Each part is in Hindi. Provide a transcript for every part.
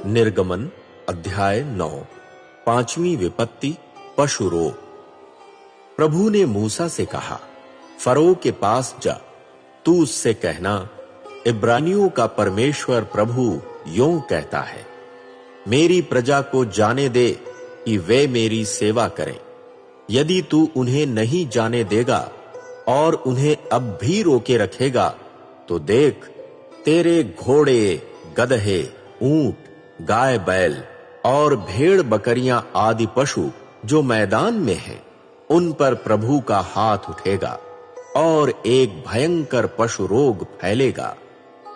निर्गमन अध्याय 9। पांचवी विपत्ति पशु रोग। प्रभु ने मूसा से कहा, फरो के पास जा, तू उससे कहना, इब्रानियों का परमेश्वर प्रभु यों कहता है, मेरी प्रजा को जाने दे कि वे मेरी सेवा करें। यदि तू उन्हें नहीं जाने देगा और उन्हें अब भी रोके रखेगा, तो देख, तेरे घोड़े, गदहे, ऊंट, गाय बैल और भेड़ बकरियां आदि पशु जो मैदान में हैं, उन पर प्रभु का हाथ उठेगा और एक भयंकर पशु रोग फैलेगा।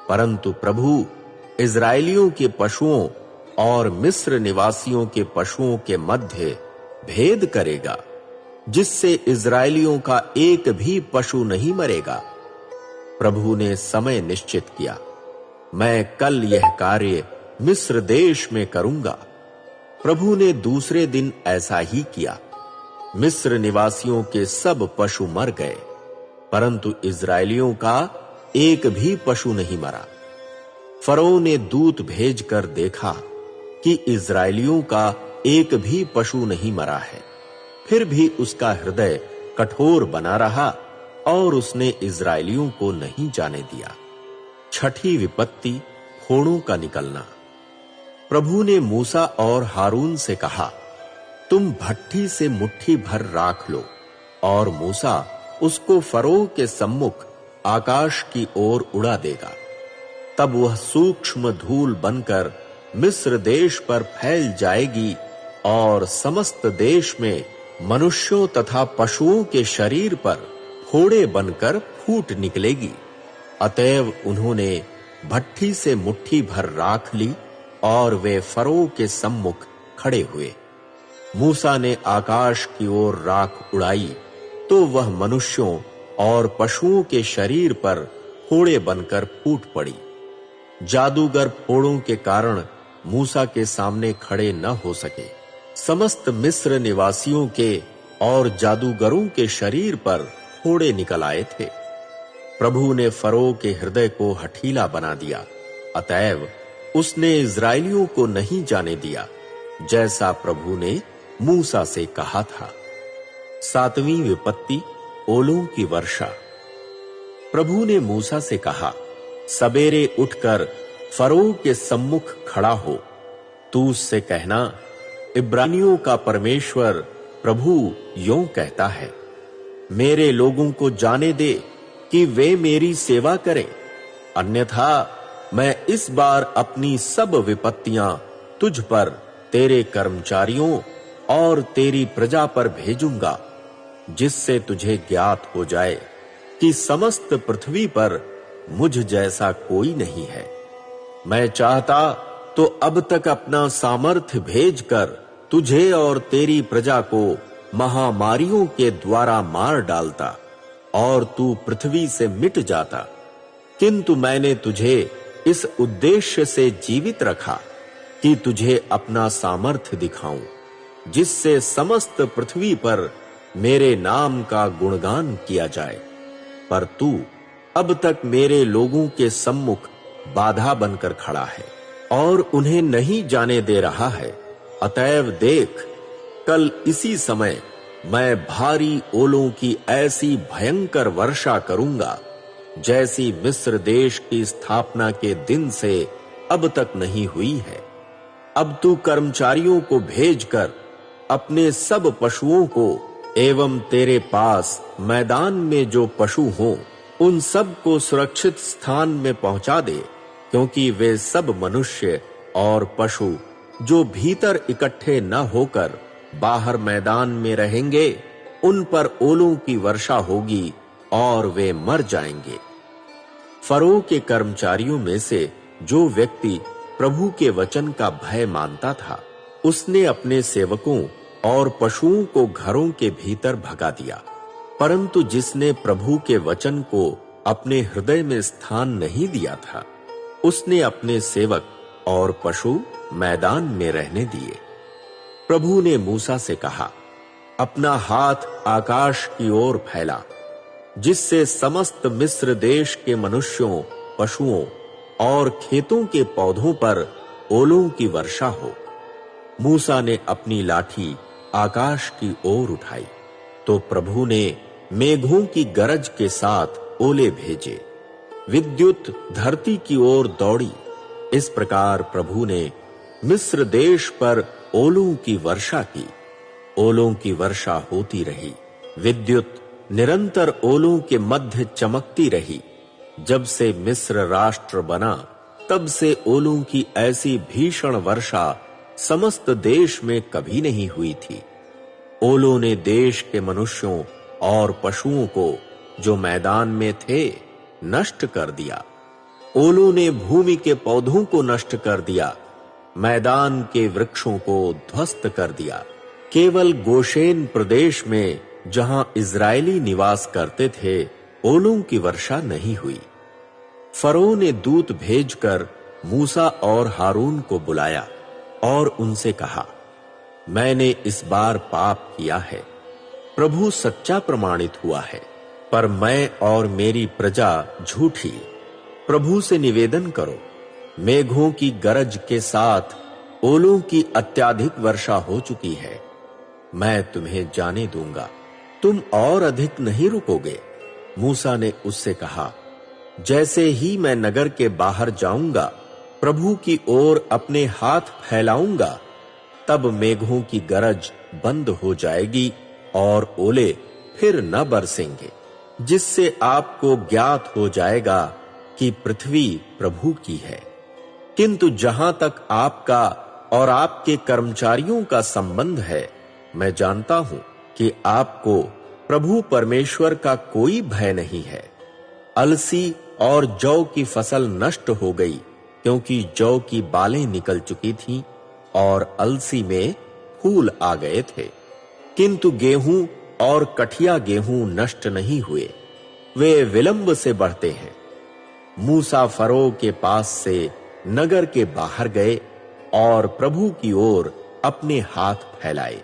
परंतु प्रभु इस्राएलियों के पशुओं और मिस्र निवासियों के पशुओं के मध्य भेद करेगा, जिससे इस्राएलियों का एक भी पशु नहीं मरेगा। प्रभु ने समय निश्चित किया, मैं कल यह कार्य मिस्र देश में करूंगा। प्रभु ने दूसरे दिन ऐसा ही किया। मिस्र निवासियों के सब पशु मर गए, परंतु इस्राएलियों का एक भी पशु नहीं मरा। फरो ने दूत भेजकर देखा कि इस्राएलियों का एक भी पशु नहीं मरा है। फिर भी उसका हृदय कठोर बना रहा और उसने इस्राएलियों को नहीं जाने दिया। छठी विपत्ति फोड़ों का निकलना। प्रभु ने मूसा और हारून से कहा, तुम भट्ठी से मुट्ठी भर राख लो, और मूसा उसको फरो के सम्मुख आकाश की ओर उड़ा देगा। तब वह सूक्ष्म धूल बनकर मिस्र देश पर फैल जाएगी और समस्त देश में मनुष्यों तथा पशुओं के शरीर पर फोड़े बनकर फूट निकलेगी। अतएव उन्होंने भट्ठी से मुट्ठी भर राख ली और वे फरो के सम्मुख खड़े हुए। मूसा ने आकाश की ओर राख उड़ाई, तो वह मनुष्यों और पशुओं के शरीर पर फोड़े बनकर फूट पड़ी। जादूगर फोड़ों के कारण मूसा के सामने खड़े न हो सके। समस्त मिस्र निवासियों के और जादूगरों के शरीर पर फोड़े निकल आए थे। प्रभु ने फरो के हृदय को हठीला बना दिया, अतएव उसने इस्राएलियों को नहीं जाने दिया, जैसा प्रभु ने मूसा से कहा था। सातवीं विपत्ति ओलों की वर्षा। प्रभु ने मूसा से कहा, सवेरे उठकर फरो के सम्मुख खड़ा हो। तू उससे कहना, इब्रानियों का परमेश्वर प्रभु यों कहता है, मेरे लोगों को जाने दे कि वे मेरी सेवा करें, अन्यथा मैं इस बार अपनी सब विपत्तियां तुझ पर, तेरे कर्मचारियों और तेरी प्रजा पर भेजूंगा, जिससे तुझे ज्ञात हो जाए कि समस्त पृथ्वी पर मुझ जैसा कोई नहीं है। मैं चाहता तो अब तक अपना सामर्थ्य भेजकर तुझे और तेरी प्रजा को महामारियों के द्वारा मार डालता और तू पृथ्वी से मिट जाता, किंतु मैंने तुझे इस उद्देश्य से जीवित रखा कि तुझे अपना सामर्थ्य दिखाऊं, जिससे समस्त पृथ्वी पर मेरे नाम का गुणगान किया जाए। पर तू अब तक मेरे लोगों के सम्मुख बाधा बनकर खड़ा है और उन्हें नहीं जाने दे रहा है। अतएव देख, कल इसी समय मैं भारी ओलों की ऐसी भयंकर वर्षा करूंगा, जैसी मिस्र देश की स्थापना के दिन से अब तक नहीं हुई है। अब तू कर्मचारियों को भेजकर अपने सब पशुओं को एवं तेरे पास मैदान में जो पशु हों, उन सब को सुरक्षित स्थान में पहुंचा दे, क्योंकि वे सब मनुष्य और पशु जो भीतर इकट्ठे न होकर बाहर मैदान में रहेंगे, उन पर ओलों की वर्षा होगी और वे मर जाएंगे। फरो के कर्मचारियों में से जो व्यक्ति प्रभु के वचन का भय मानता था, उसने अपने सेवकों और पशुओं को घरों के भीतर भगा दिया। परंतु जिसने प्रभु के वचन को अपने हृदय में स्थान नहीं दिया था, उसने अपने सेवक और पशु मैदान में रहने दिए। प्रभु ने मूसा से कहा, अपना हाथ आकाश की ओर फैला, जिससे समस्त मिस्र देश के मनुष्यों, पशुओं और खेतों के पौधों पर ओलों की वर्षा हो। मूसा ने अपनी लाठी आकाश की ओर उठाई तो प्रभु ने मेघों की गरज के साथ ओले भेजे। विद्युत धरती की ओर दौड़ी। इस प्रकार प्रभु ने मिस्र देश पर ओलों की वर्षा की। ओलों की वर्षा होती रही। विद्युत निरंतर ओलों के मध्य चमकती रही। जब से मिस्र राष्ट्र बना तब से ओलों की ऐसी भीषण वर्षा समस्त देश में कभी नहीं हुई थी। ओलों ने देश के मनुष्यों और पशुओं को जो मैदान में थे नष्ट कर दिया। ओलों ने भूमि के पौधों को नष्ट कर दिया, मैदान के वृक्षों को ध्वस्त कर दिया। केवल गोशेन प्रदेश में जहां इजरायली निवास करते थे ओलों की वर्षा नहीं हुई। फरो ने दूत भेजकर मूसा और हारून को बुलाया और उनसे कहा, मैंने इस बार पाप किया है। प्रभु सच्चा प्रमाणित हुआ है, पर मैं और मेरी प्रजा झूठी। प्रभु से निवेदन करो, मेघों की गरज के साथ ओलों की अत्यधिक वर्षा हो चुकी है। मैं तुम्हें जाने दूंगा, तुम और अधिक नहीं रुकोगे। मूसा ने उससे कहा, जैसे ही मैं नगर के बाहर जाऊंगा, प्रभु की ओर अपने हाथ फैलाऊंगा, तब मेघों की गरज बंद हो जाएगी और ओले फिर न बरसेंगे, जिससे आपको ज्ञात हो जाएगा कि पृथ्वी प्रभु की है। किंतु जहां तक आपका और आपके कर्मचारियों का संबंध है, मैं जानता हूं कि आपको प्रभु परमेश्वर का कोई भय नहीं है। अलसी और जौ की फसल नष्ट हो गई, क्योंकि जौ की बालें निकल चुकी थीं और अलसी में फूल आ गए थे। किंतु गेहूं और कठिया गेहूं नष्ट नहीं हुए, वे विलंब से बढ़ते हैं। मूसा फरो के पास से नगर के बाहर गए और प्रभु की ओर अपने हाथ फैलाए।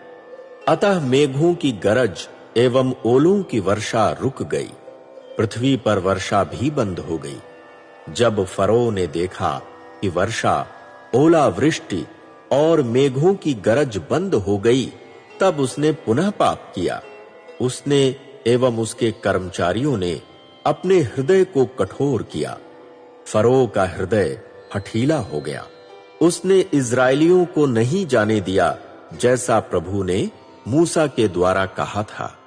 अतः मेघों की गरज एवं ओलों की वर्षा रुक गई, पृथ्वी पर वर्षा भी बंद हो गई। जब फरो ने देखा कि वर्षा, ओलावृष्टि और मेघों की गरज बंद हो गई, तब उसने पुनः पाप किया। उसने एवं उसके कर्मचारियों ने अपने हृदय को कठोर किया। फरो का हृदय हठीला हो गया। उसने इजरायलियों को नहीं जाने दिया, जैसा प्रभु ने मूसा के द्वारा कहा था।